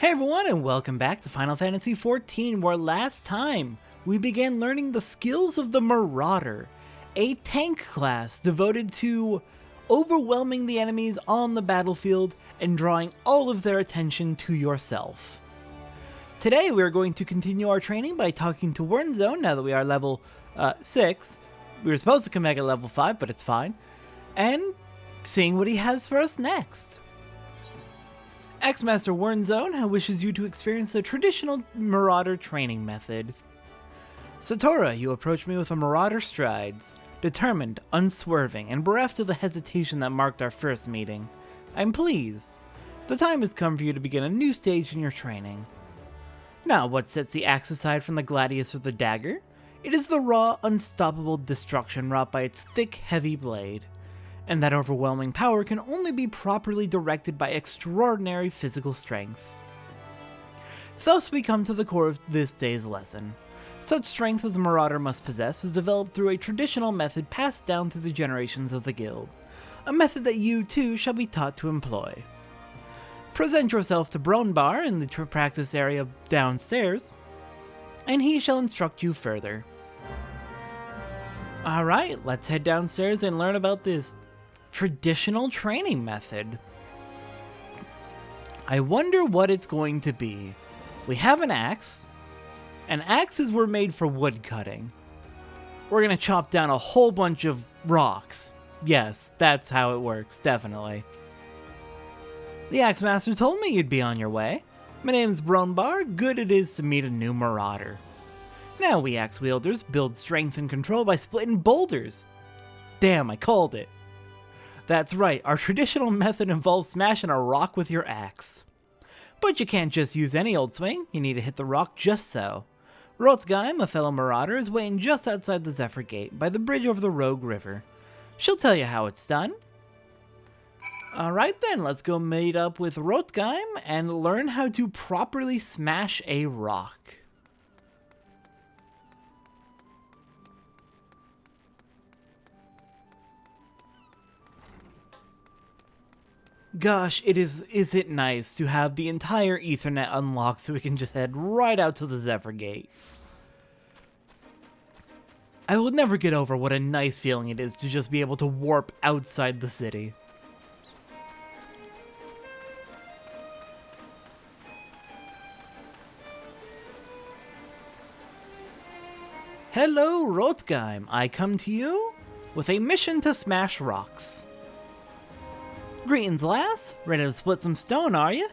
Hey everyone, and welcome back to Final Fantasy XIV, where last time we began learning the skills of the Marauder, a tank class devoted to overwhelming the enemies on the battlefield and drawing all of their attention to yourself. Today we are going to continue our training by talking to Wernzone now that we are level 6. We were supposed to come back at level 5, but it's fine. And seeing what he has for us next. X-Master Wernzone wishes you to experience the traditional Marauder training method. Satora, you approach me with a Marauder strides, determined, unswerving, and bereft of the hesitation that marked our first meeting. I'm pleased. The time has come for you to begin a new stage in your training. Now, what sets the axe aside from the gladius or the dagger? It is the raw, unstoppable destruction wrought by its thick, heavy blade. And that overwhelming power can only be properly directed by extraordinary physical strength. Thus we come to the core of this day's lesson. Such strength as the Marauder must possess is developed through a traditional method passed down through the generations of the guild, a method that you too shall be taught to employ. Present yourself to Bronbar in the practice area downstairs, and he shall instruct you further. Alright, let's head downstairs and learn about this traditional training method. I wonder what it's going to be. We have an axe, and axes were made for wood cutting. We're gonna chop down a whole bunch of rocks. Yes, that's how it works, definitely. The Axe Master told me you'd be on your way. My name's Bronbar, good it is to meet a new Marauder. Now we axe wielders build strength and control by splitting boulders. Damn, I called it. That's right, our traditional method involves smashing a rock with your axe. But you can't just use any old swing, you need to hit the rock just so. Rothgeim, a fellow Marauder, is waiting just outside the Zephyr Gate, by the bridge over the Rogue River. She'll tell you how it's done. Alright then, let's go meet up with Rothgeim and learn how to properly smash a rock. Gosh, is it nice to have the entire Ethernet unlocked so we can just head right out to the Zephyr Gate. I will never get over what a nice feeling it is to just be able to warp outside the city. Hello, Rothgeim. I come to you with a mission to smash rocks. Greetings, lass. Ready to split some stone, are you?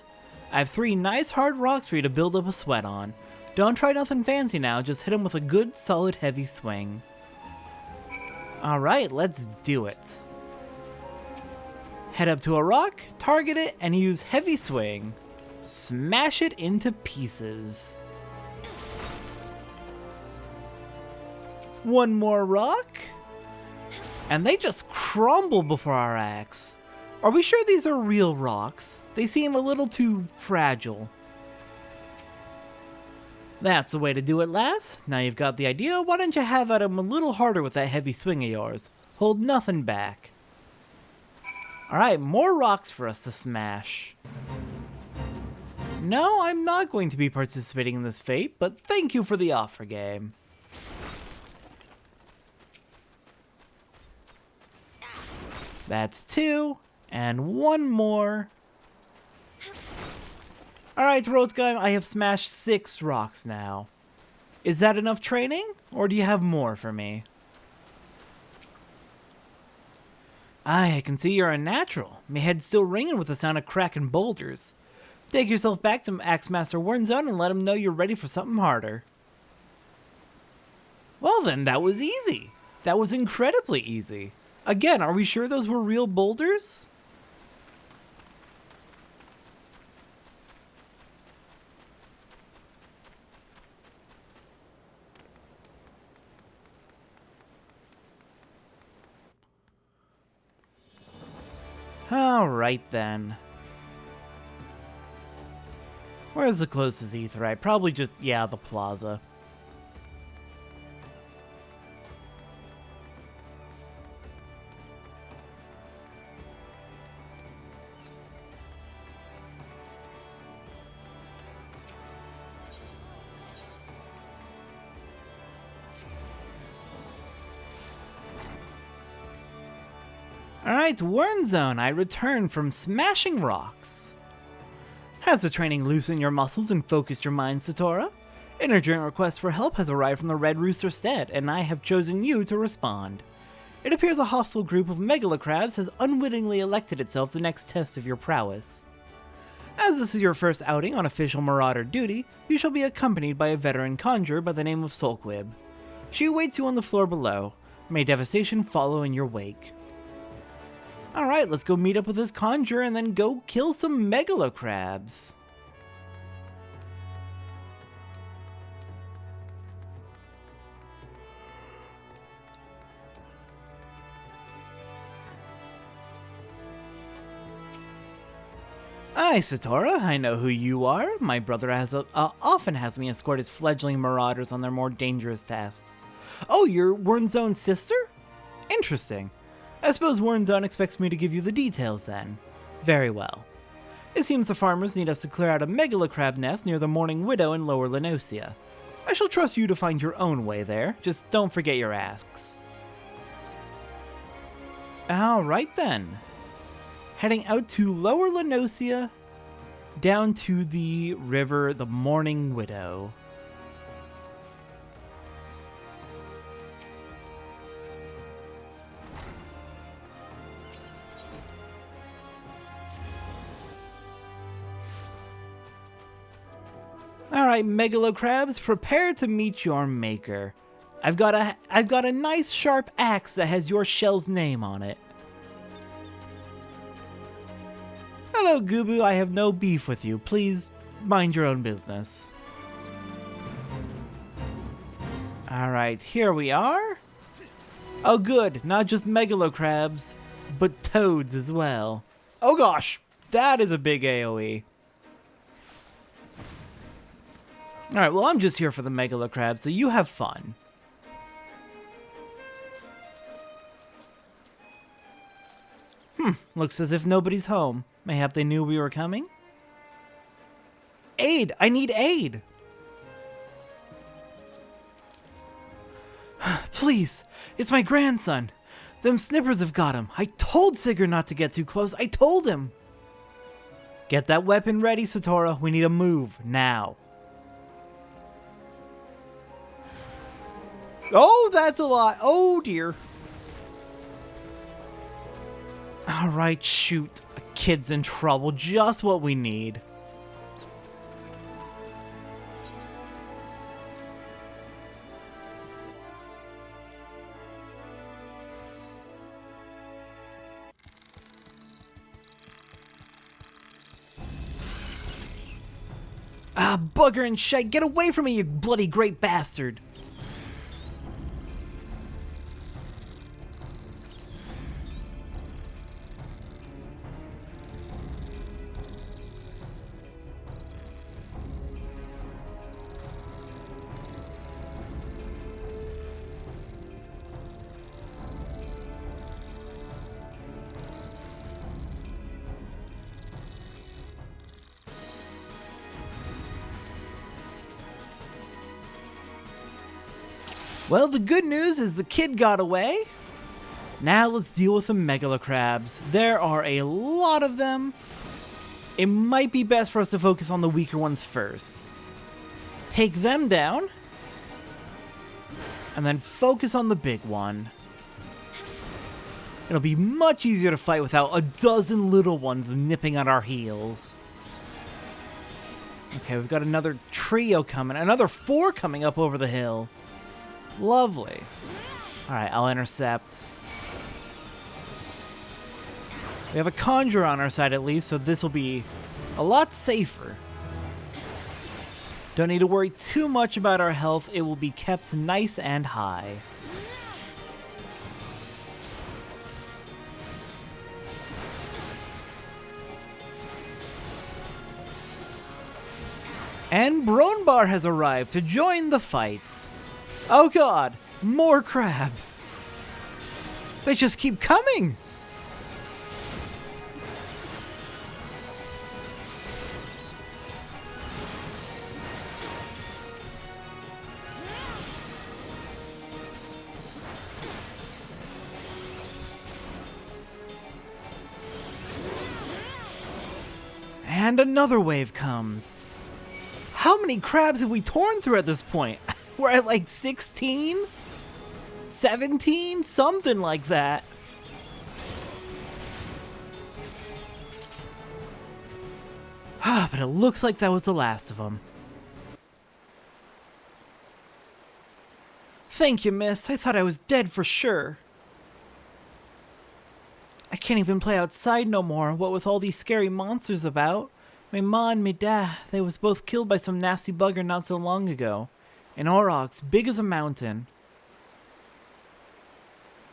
I have 3 nice hard rocks for you to build up a sweat on. Don't try nothing fancy now, just hit them with a good, solid, heavy swing. Alright, let's do it. Head up to a rock, target it, and use heavy swing. Smash it into pieces. One more rock, and they just crumble before our axe. Are we sure these are real rocks? They seem a little too fragile. That's the way to do it, lass. Now you've got the idea, why don't you have at 'em a little harder with that heavy swing of yours? Hold nothing back. Alright, more rocks for us to smash. No, I'm not going to be participating in this fate, but thank you for the offer, game. That's 2. And one more. Alright, Rothgeim, I have smashed 6 rocks now. Is that enough training, or do you have more for me? Aye, I can see you're a natural. My head's still ringing with the sound of cracking boulders. Take yourself back to Axe Master Wernzone and let him know you're ready for something harder. Well then, that was easy. That was incredibly easy. Again, are we sure those were real boulders? Alright then. Where's the closest aetheryte? Probably just, yeah, the plaza. Alright, Warren Zone, I return from smashing rocks. Has the training loosened your muscles and focused your mind, Satora? An urgent request for help has arrived from the Red Rooster Stead, and I have chosen you to respond. It appears a hostile group of megalocrabs has unwittingly elected itself the next test of your prowess. As this is your first outing on official Marauder duty, you shall be accompanied by a veteran conjurer by the name of Sulkwib. She awaits you on the floor below. May devastation follow in your wake. Alright, let's go meet up with this conjurer and then go kill some megalocrabs. Hi, Satora. I know who you are. My brother often has me escort his fledgling marauders on their more dangerous tasks. Oh, you're Warrenzone's sister? Interesting. I suppose Warrenzone expects me to give you the details then. Very well. It seems the farmers need us to clear out a megalocrab nest near the Morning Widow in Lower Lenosia. I shall trust you to find your own way there. Just don't forget your asks. Alright then. Heading out to Lower Lenosia, down to the river, the Morning Widow. Alright, megalocrabs, prepare to meet your maker. I've got a nice sharp axe that has your shell's name on it. Hello, Gubu, I have no beef with you. Please mind your own business. Alright, here we are. Oh good, not just megalocrabs, but toads as well. Oh gosh, that is a big AoE. Alright, well I'm just here for the megalocrabs, so you have fun. Looks as if nobody's home. Mayhap they knew we were coming? Aid! I need aid! Please! It's my grandson! Them snippers have got him! I told Sigurd not to get too close! I told him! Get that weapon ready, Satora. We need a move, now. Oh, that's a lot! Oh, dear! Alright, shoot. A kid's in trouble. Just what we need. Ah, bugger and shite! Get away from me, you bloody great bastard! Well, the good news is the kid got away. Now let's deal with the megalocrabs. There are a lot of them. It might be best for us to focus on the weaker ones first. Take them down. And then focus on the big one. It'll be much easier to fight without a dozen little ones nipping at our heels. Okay, we've got another trio coming. Another 4 coming up over the hill. Lovely. Alright, I'll intercept. We have a conjurer on our side at least, so this will be a lot safer. Don't need to worry too much about our health. It will be kept nice and high. And Bronbar has arrived to join the fights. Oh god, more crabs. They just keep coming. And another wave comes. How many crabs have we torn through at this point? We're at like 16? 17? Something like that. But it looks like that was the last of them. Thank you, miss. I thought I was dead for sure. I can't even play outside no more, what with all these scary monsters about. My ma and me dad, they was both killed by some nasty bugger not so long ago. An aurochs, big as a mountain.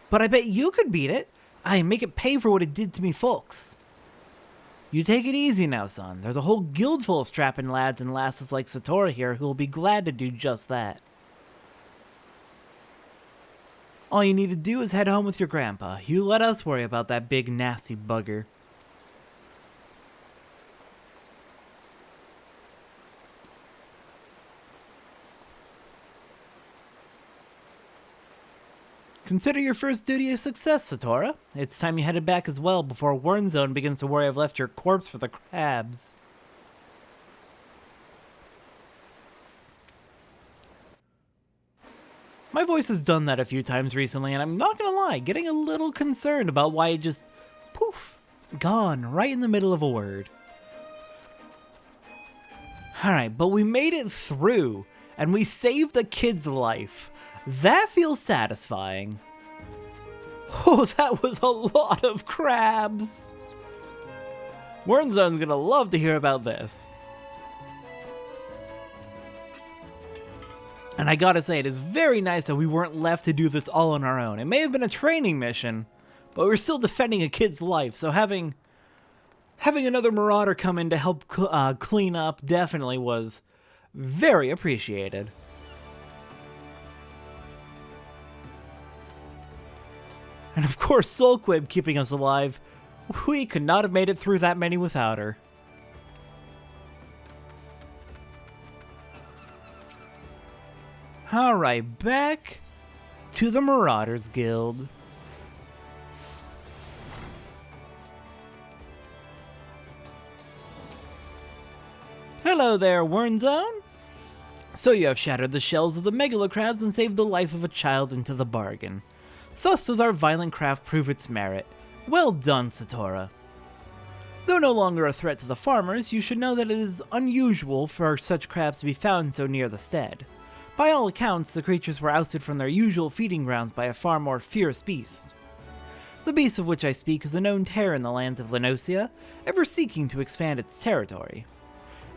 But I bet you could beat it. I make it pay for what it did to me folks. You take it easy now, son. There's a whole guild full of strapping lads and lasses like Satora here who will be glad to do just that. All you need to do is head home with your grandpa. You let us worry about that big nasty bugger. Consider your first duty a success, Satora. It's time you headed back as well before Wernzone begins to worry I've left your corpse for the crabs. My voice has done that a few times recently, and I'm not gonna lie, getting a little concerned about why it just, poof, gone right in the middle of a word. Alright, but we made it through, and we saved a kid's life. That feels satisfying. Oh, that was a lot of crabs. Wernzone's gonna love to hear about this. And I gotta say, it is very nice that we weren't left to do this all on our own. It may have been a training mission, but we're still defending a kid's life, so having another Marauder come in to help clean up definitely was very appreciated. And of course, Soulquib keeping us alive. We could not have made it through that many without her. Alright, back to the Marauders Guild. Hello there, Wernzone. So you have shattered the shells of the megalocrabs and saved the life of a child into the bargain. Thus does our violent craft prove its merit. Well done, Satora. Though no longer a threat to the farmers, you should know that it is unusual for such crabs to be found so near the stead. By all accounts, the creatures were ousted from their usual feeding grounds by a far more fierce beast. The beast of which I speak is a known terror in the lands of Lenosia, ever seeking to expand its territory.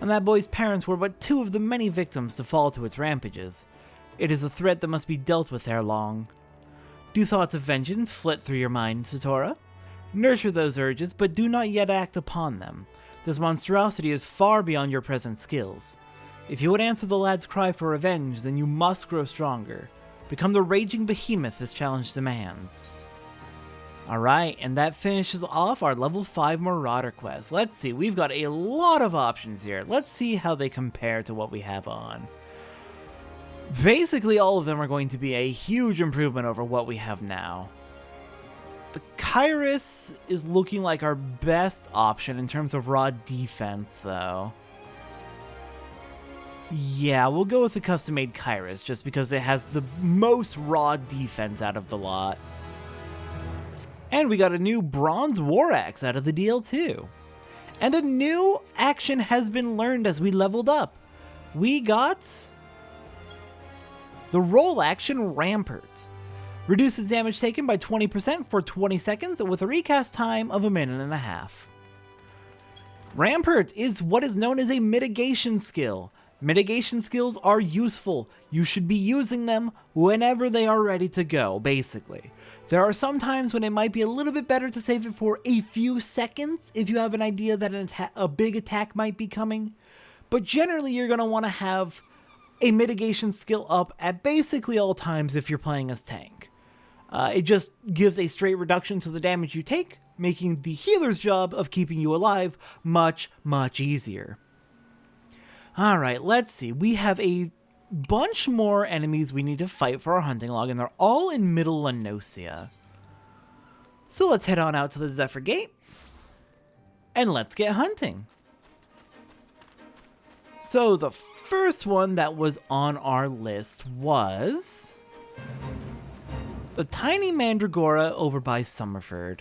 And that boy's parents were but two of the many victims to fall to its rampages. It is a threat that must be dealt with ere long. Do thoughts of vengeance flit through your mind, Satora? Nurture those urges, but do not yet act upon them. This monstrosity is far beyond your present skills. If you would answer the lad's cry for revenge, then you must grow stronger. Become the raging behemoth this challenge demands. Alright, and that finishes off our level 5 Marauder quest. Let's see, we've got a lot of options here. Let's see how they compare to what we have on. Basically, all of them are going to be a huge improvement over what we have now. The Kairos is looking like our best option in terms of raw defense, though. Yeah, we'll go with the custom-made Kairos, just because it has the most raw defense out of the lot. And we got a new Bronze War Axe out of the deal, too. And a new action has been learned as we leveled up. We got the Roll Action Rampart. Reduces damage taken by 20% for 20 seconds with a recast time of 1.5 minutes. Rampart is what is known as a mitigation skill. Mitigation skills are useful. You should be using them whenever they are ready to go, basically. There are some times when it might be a little bit better to save it for a few seconds if you have an idea that a big attack might be coming. But generally, you're going to want to have a mitigation skill up at basically all times if you're playing as tank. It just gives a straight reduction to the damage you take, making the healer's job of keeping you alive much, much easier. Alright, let's see. We have a bunch more enemies we need to fight for our hunting log, and they're all in Middle Lenosia. So let's head on out to the Zephyr Gate, and let's get hunting. So the first one that was on our list was the tiny Mandragora over by Summerford.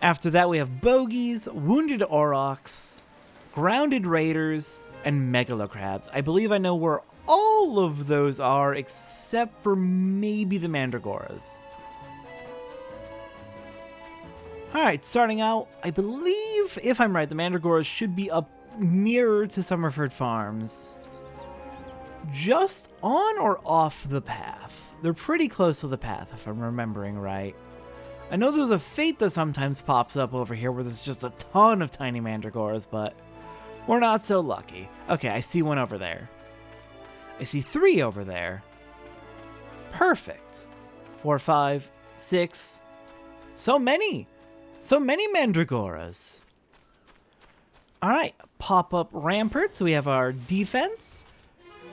After that, we have Bogies, Wounded Aurochs, Grounded Raiders, and Megalocrabs. I believe I know where all of those are, except for maybe the Mandragoras. Alright, starting out, I believe, if I'm right, the Mandragoras should be up nearer to Summerford Farms. Just on or off the path? They're pretty close to the path, if I'm remembering right. I know there's a fate that sometimes pops up over here where there's just a ton of tiny Mandragoras, but we're not so lucky. Okay, I see one over there. I see 3 over there. Perfect. 4, 5, 6. So many! So many Mandragoras. Alright, pop-up Rampart, so we have our defense.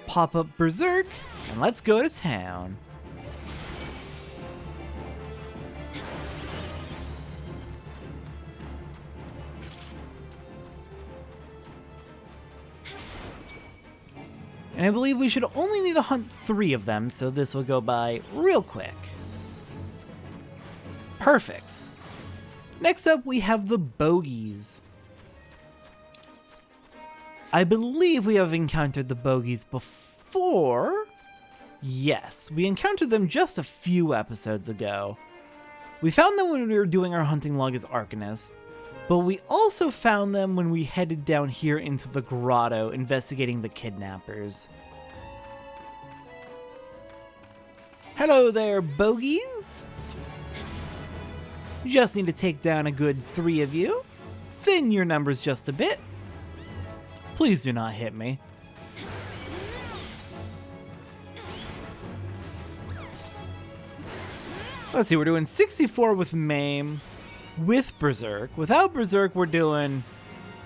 Pop-up Berserk, and let's go to town. And I believe we should only need to hunt 3 of them, so this will go by real quick. Perfect. Next up, we have the Bogies. I believe we have encountered the Bogies before. Yes, we encountered them just a few episodes ago. We found them when we were doing our hunting log as Arcanist, but we also found them when we headed down here into the grotto investigating the kidnappers. Hello there, Bogies! You just need to take down a good 3 of you. Thin your numbers just a bit. Please do not hit me. Let's see, we're doing 64 with Maim. With Berserk. Without Berserk, we're doing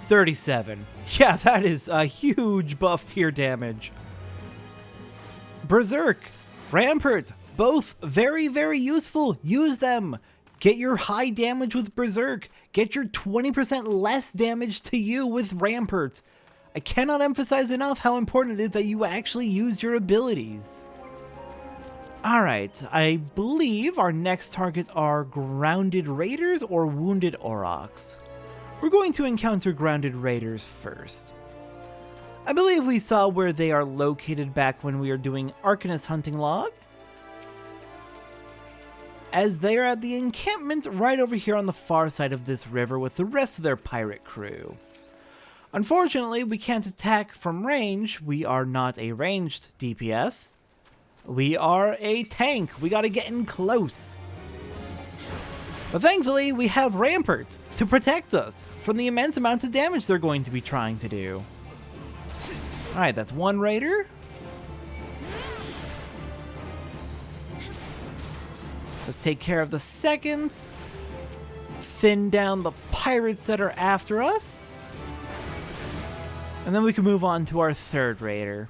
37. Yeah, that is a huge buff tier damage. Berserk, Rampart, both very, very useful. Use them. Get your high damage with Berserk. Get your 20% less damage to you with Rampart. I cannot emphasize enough how important it is that you actually use your abilities. Alright, I believe our next targets are Grounded Raiders or Wounded Aurochs. We're going to encounter Grounded Raiders first. I believe we saw where they are located back when we were doing Arcanist Hunting Log, as they are at the encampment right over here on the far side of this river with the rest of their pirate crew. Unfortunately, we can't attack from range. We are not a ranged DPS. We are a tank. We gotta get in close. But thankfully, we have Rampart to protect us from the immense amounts of damage they're going to be trying to do. Alright, that's 1 raider. Let's take care of the second. Thin down the pirates that are after us. And then we can move on to our 3rd raider.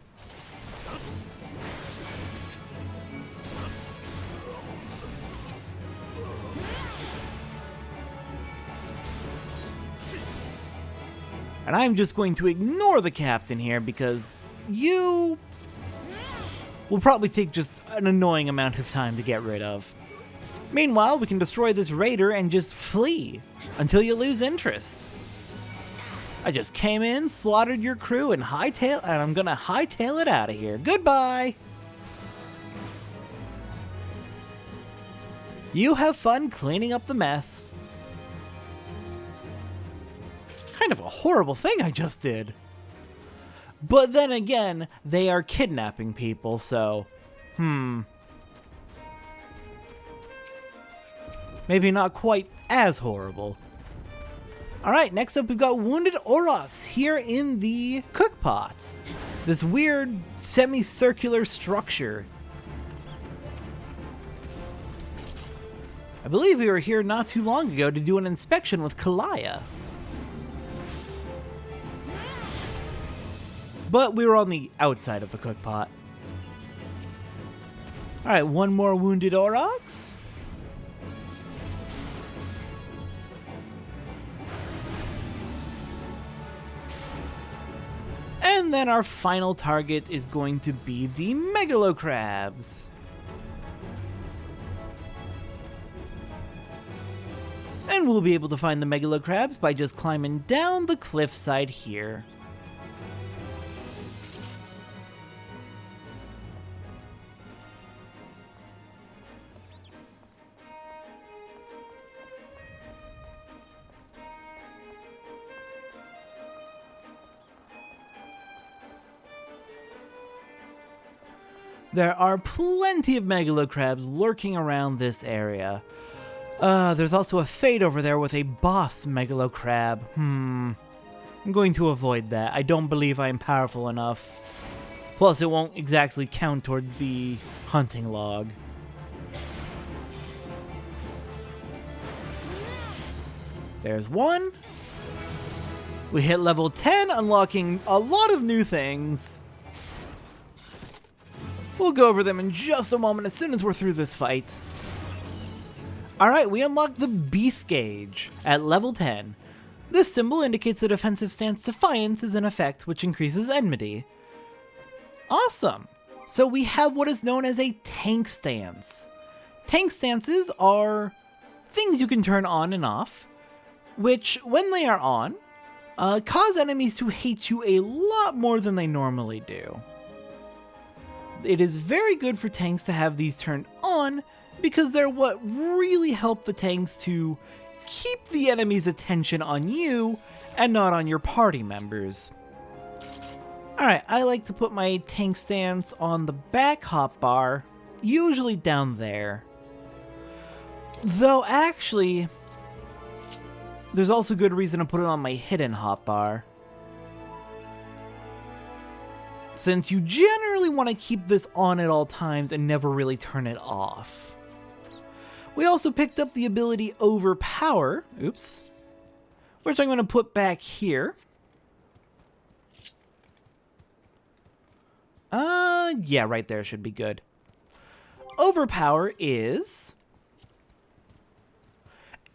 And I'm just going to ignore the captain here because you will probably take just an annoying amount of time to get rid of. Meanwhile, we can destroy this raider and just flee until you lose interest. I just came in, slaughtered your crew, and I'm gonna hightail it out of here. Goodbye! You have fun cleaning up the mess. Kind of a horrible thing I just did. But then again, they are kidnapping people, so... maybe not quite as horrible. Alright, next up we've got Wounded Aurochs here in the cookpot. This weird semicircular structure. I believe we were here not too long ago to do an inspection with Kalaya. But we were on the outside of the cookpot. Alright, 1 more Wounded Aurochs. And then our final target is going to be the megalocrabs. And we'll be able to find the megalocrabs by just climbing down the cliffside here. There are plenty of megalocrabs lurking around this area. There's also a fade over there with a boss megalocrab. I'm going to avoid that. I don't believe I am powerful enough. Plus, it won't exactly count towards the hunting log. There's one. We hit level 10, unlocking a lot of new things. We'll go over them in just a moment as soon as we're through this fight. Alright, we unlocked the Beast Gauge at level 10. This symbol indicates the defensive stance Defiance is in effect, which increases enmity. Awesome! So we have what is known as a tank stance. Tank stances are things you can turn on and off, which, when they are on, cause enemies to hate you a lot more than they normally do. It is very good for tanks to have these turned on because they're what really help the tanks to keep the enemy's attention on you and not on your party members. Alright, I like to put my tank stance on the back hotbar, usually down there. Though actually, there's also good reason to put it on my hidden hotbar, since you generally want to keep this on at all times and never really turn it off. We also picked up the ability Overpower, which I'm going to put back here. Yeah, right there should be good. Overpower is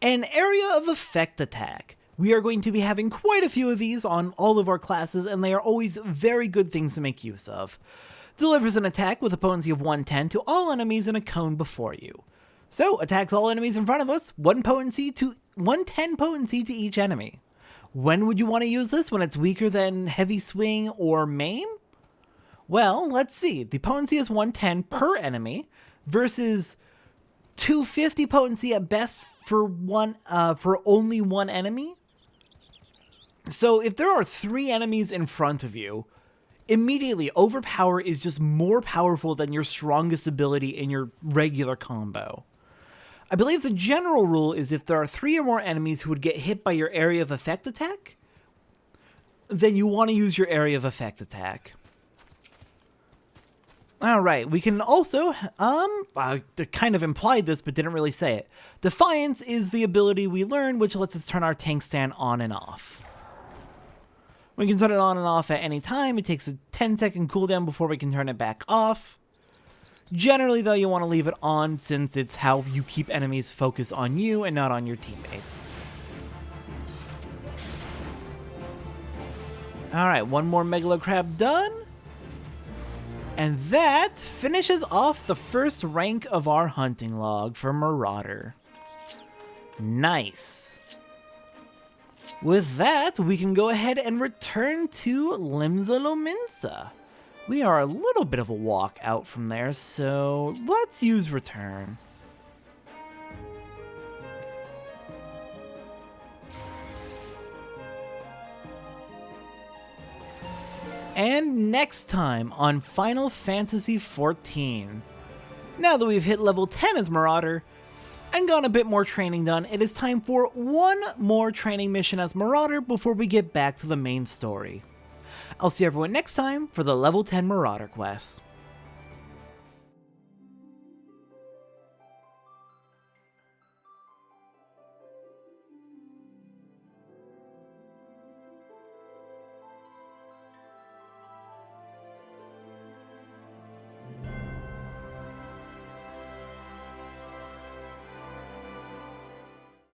an area of effect attack. We are going to be having quite a few of these on all of our classes, and they are always very good things to make use of. Delivers an attack with a potency of 110 to all enemies in a cone before you. So, attacks all enemies in front of us, 110 potency to each enemy. When would you want to use this? When it's weaker than Heavy Swing or Maim? Well, let's see. The potency is 110 per enemy versus 250 potency at best for only one enemy. So if there are 3 enemies in front of you, immediately Overpower is just more powerful than your strongest ability in your regular combo. I believe the general rule is if there are 3 or more enemies who would get hit by your area of effect attack, then you want to use your area of effect attack. Alright, we can also, I kind of implied this but didn't really say it. Defiance is the ability we learned which lets us turn our tank stand on and off. We can turn it on and off at any time. It takes a 10-second cooldown before we can turn it back off. Generally, though, you want to leave it on since it's how you keep enemies focused on you and not on your teammates. Alright, one more megalocrab done. And that finishes off the first rank of our hunting log for Marauder. Nice. With that, we can go ahead and return to Limsa Lominsa. We are a little bit of a walk out from there, so let's use return. And next time on Final Fantasy XIV. Now that we've hit level 10 as Marauder and got a bit more training done, it is time for one more training mission as Marauder before we get back to the main story. I'll see everyone next time for the level 10 Marauder quest.